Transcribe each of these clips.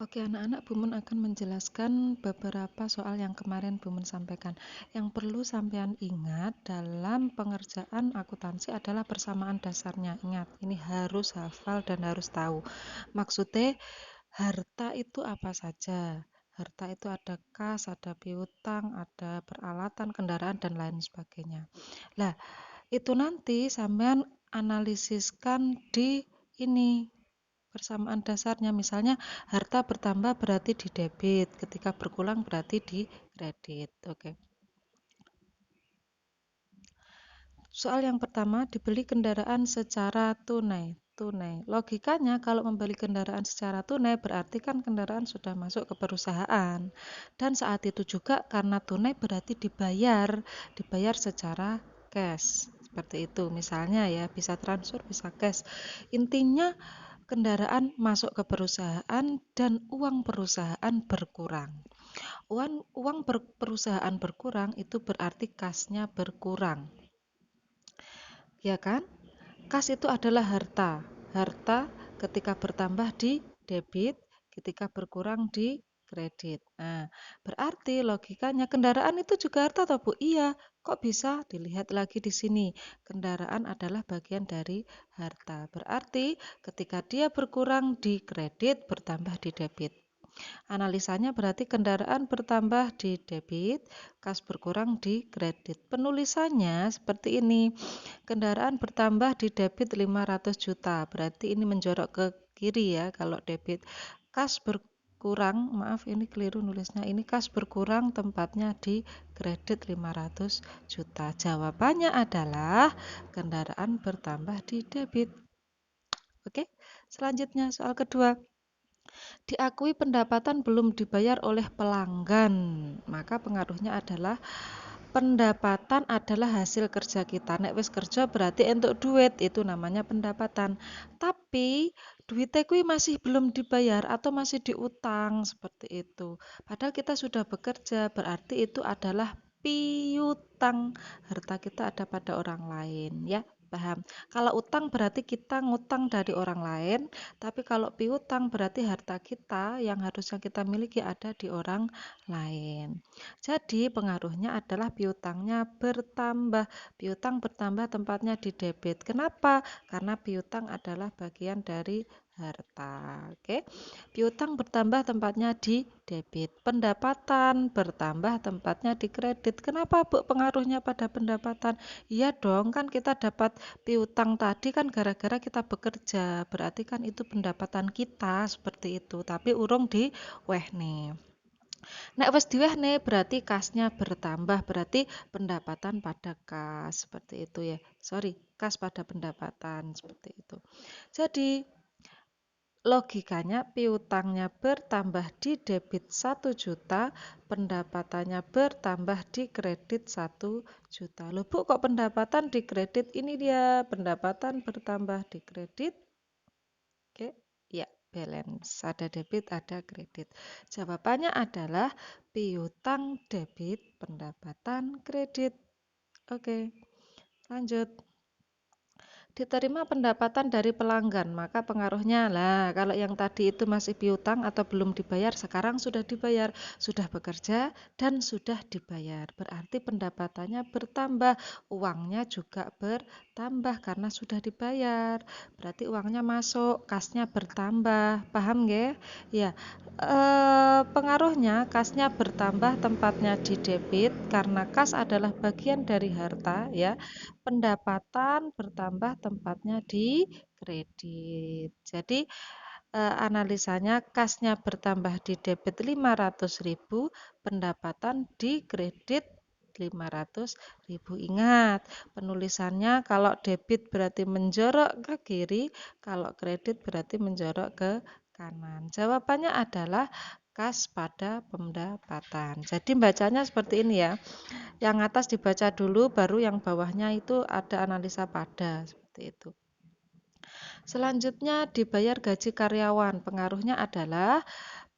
Oke, anak-anak, Bumun akan menjelaskan beberapa soal yang kemarin Bumun sampaikan. Yang perlu sampean ingat dalam pengerjaan akuntansi adalah persamaan dasarnya. Ingat, ini harus hafal dan harus tahu. Maksudnya, harta itu apa saja? Harta itu ada kas, ada piutang, ada peralatan, kendaraan, dan lain sebagainya. Lah, itu nanti sampean analisiskan di ini persamaan dasarnya. Misalnya harta bertambah berarti di debit, ketika berkurang berarti di kredit. Oke. Soal yang pertama, dibeli kendaraan secara tunai. Logikanya kalau membeli kendaraan secara tunai berarti kan kendaraan sudah masuk ke perusahaan. Dan saat itu juga karena tunai berarti dibayar secara cash. Seperti itu. Misalnya ya, bisa transfer, bisa cash. Intinya kendaraan masuk ke perusahaan dan uang perusahaan berkurang. Uang perusahaan berkurang itu berarti kasnya berkurang. Ya kan? Kas itu adalah harta. Harta ketika bertambah di debit, ketika berkurang di kredit. Nah, berarti logikanya kendaraan itu juga harta atau Bu? Iya. Kok bisa? Dilihat lagi di sini. Kendaraan adalah bagian dari harta. Berarti ketika dia berkurang di kredit, bertambah di debit. Analisanya berarti kendaraan bertambah di debit, kas berkurang di kredit. Penulisannya seperti ini. Kendaraan bertambah di debit 500 juta. Berarti ini menjorok ke kiri ya kalau debit. Kas berkurang, maaf ini keliru nulisnya. Ini kas berkurang tempatnya di kredit 500 juta. Jawabannya adalah kendaraan bertambah di debit. Oke, selanjutnya soal kedua. Diakui pendapatan belum dibayar oleh pelanggan, maka pengaruhnya adalah pendapatan adalah hasil kerja kita. Nek wis kerja berarti entuk duit, itu namanya pendapatan. Tapi duitnya kuwi masih belum dibayar atau masih diutang seperti itu. Padahal kita sudah bekerja, berarti itu adalah piutang. Harta kita ada pada orang lain, ya. Paham? Kalau utang berarti kita ngutang dari orang lain, tapi kalau piutang berarti harta kita yang harusnya kita miliki ada di orang lain. Jadi pengaruhnya adalah piutangnya bertambah. Piutang bertambah tempatnya di debit. Kenapa? Karena piutang adalah bagian dari harta. Oke. Piutang bertambah tempatnya di debit. Pendapatan bertambah tempatnya di kredit. Kenapa, Bu, pengaruhnya pada pendapatan? Iya dong, kan kita dapat piutang tadi kan gara-gara kita bekerja. Berarti kan itu pendapatan kita seperti itu. Tapi urung di nih. Nek wis diwehne berarti kasnya bertambah, berarti pendapatan pada kas seperti itu ya. Sorry, kas pada pendapatan seperti itu. Jadi logikanya piutangnya bertambah di debit 1 juta, pendapatannya bertambah di kredit 1 juta. Loh Bu, kok pendapatan di kredit? Ini dia pendapatan bertambah di kredit. Oke, ya, balance. Ada debit, ada kredit. Jawabannya adalah piutang debit, pendapatan kredit. Oke, lanjut. Diterima pendapatan dari pelanggan, maka pengaruhnya lah kalau yang tadi itu masih piutang atau belum dibayar, sekarang sudah dibayar, sudah bekerja dan sudah dibayar. Berarti pendapatannya bertambah, uangnya juga bertambah karena sudah dibayar. Berarti uangnya masuk, kasnya bertambah. Paham nggih? Ya. Pengaruhnya kasnya bertambah tempatnya di debit karena kas adalah bagian dari harta ya. Pendapatan bertambah tempatnya di kredit. Jadi analisanya kasnya bertambah di debit 500.000, pendapatan di kredit 500.000. Ingat, penulisannya kalau debit berarti menjorok ke kiri, kalau kredit berarti menjorok ke kanan. Jawabannya adalah kas pada pendapatan. Jadi bacanya seperti ini ya. Yang atas dibaca dulu, baru yang bawahnya itu ada analisa pada, seperti itu. Selanjutnya dibayar gaji karyawan. Pengaruhnya adalah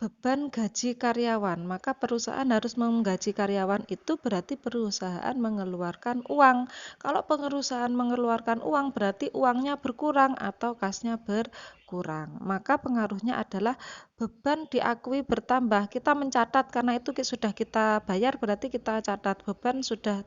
beban gaji karyawan, maka perusahaan harus menggaji karyawan, itu berarti perusahaan mengeluarkan uang. Kalau perusahaan mengeluarkan uang berarti uangnya berkurang atau kasnya berkurang. Maka pengaruhnya adalah beban diakui bertambah. Kita mencatat karena itu sudah kita bayar, berarti kita catat beban sudah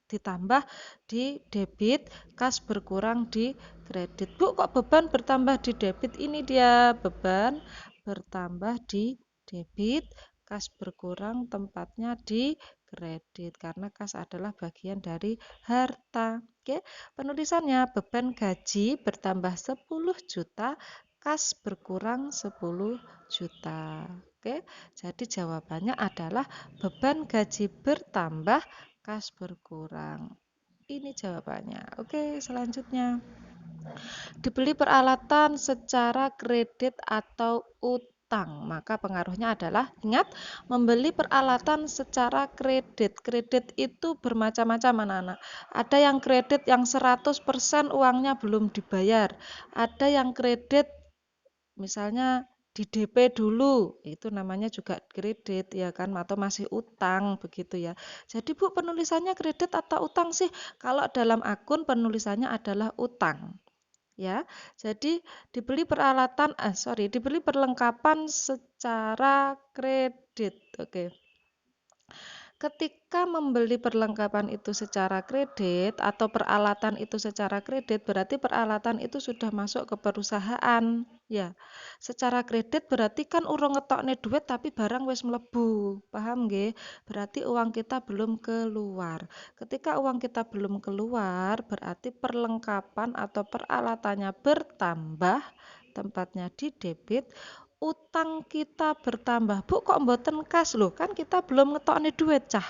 ditambah di debit, kas berkurang di kredit. Bu, kok beban bertambah di debit? Ini dia beban bertambah di debit, kas berkurang tempatnya di kredit karena kas adalah bagian dari harta. Oke, penulisannya beban gaji bertambah 10 juta, kas berkurang 10 juta. Oke, jadi jawabannya adalah beban gaji bertambah, kas berkurang. Ini jawabannya. Oke, selanjutnya. Dibeli peralatan secara kredit atau utang, maka pengaruhnya adalah, ingat, membeli peralatan secara kredit. Kredit itu bermacam-macam anak-anak. Ada yang kredit yang 100% uangnya belum dibayar. Ada yang kredit misalnya di DP dulu, itu namanya juga kredit ya kan, atau masih utang begitu ya. Jadi Bu, penulisannya kredit atau utang sih? Kalau dalam akun penulisannya adalah utang. Ya, jadi dibeli perlengkapan secara kredit. Oke. Ketika membeli perlengkapan itu secara kredit atau peralatan itu secara kredit, berarti peralatan itu sudah masuk ke perusahaan. Ya, secara kredit berarti kan urung ngetokne duit tapi barang wis mlebu. Paham nggih? Berarti uang kita belum keluar. Ketika uang kita belum keluar, berarti perlengkapan atau peralatannya bertambah, tempatnya di debit, utang kita bertambah. Bu, kok mboten kas loh? Kan kita belum ngetokne duit, cah.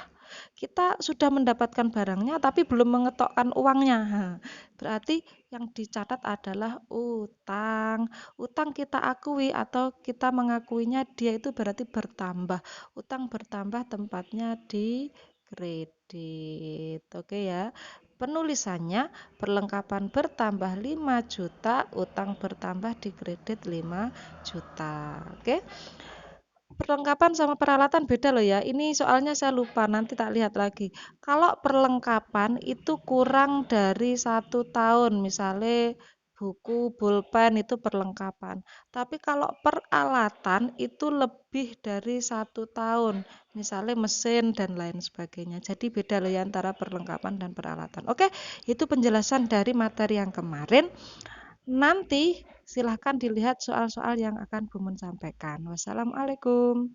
Kita sudah mendapatkan barangnya tapi belum mengetokkan uangnya. Berarti yang dicatat adalah utang. Utang kita akui atau kita mengakuinya dia itu berarti bertambah. Utang bertambah tempatnya di kredit. Oke ya. Penulisannya perlengkapan bertambah 5 juta, utang bertambah di kredit 5 juta. Oke. Perlengkapan sama peralatan beda loh ya. Ini soalnya saya lupa, nanti tak lihat lagi. Kalau perlengkapan itu kurang dari 1 tahun, misalnya buku, pulpen itu perlengkapan. Tapi kalau peralatan itu lebih dari 1 tahun, misalnya mesin dan lain sebagainya. Jadi beda loh ya antara perlengkapan dan peralatan. Oke, itu penjelasan dari materi yang kemarin. Nanti silahkan dilihat soal-soal yang akan Bu Mun sampaikan. Wassalamualaikum.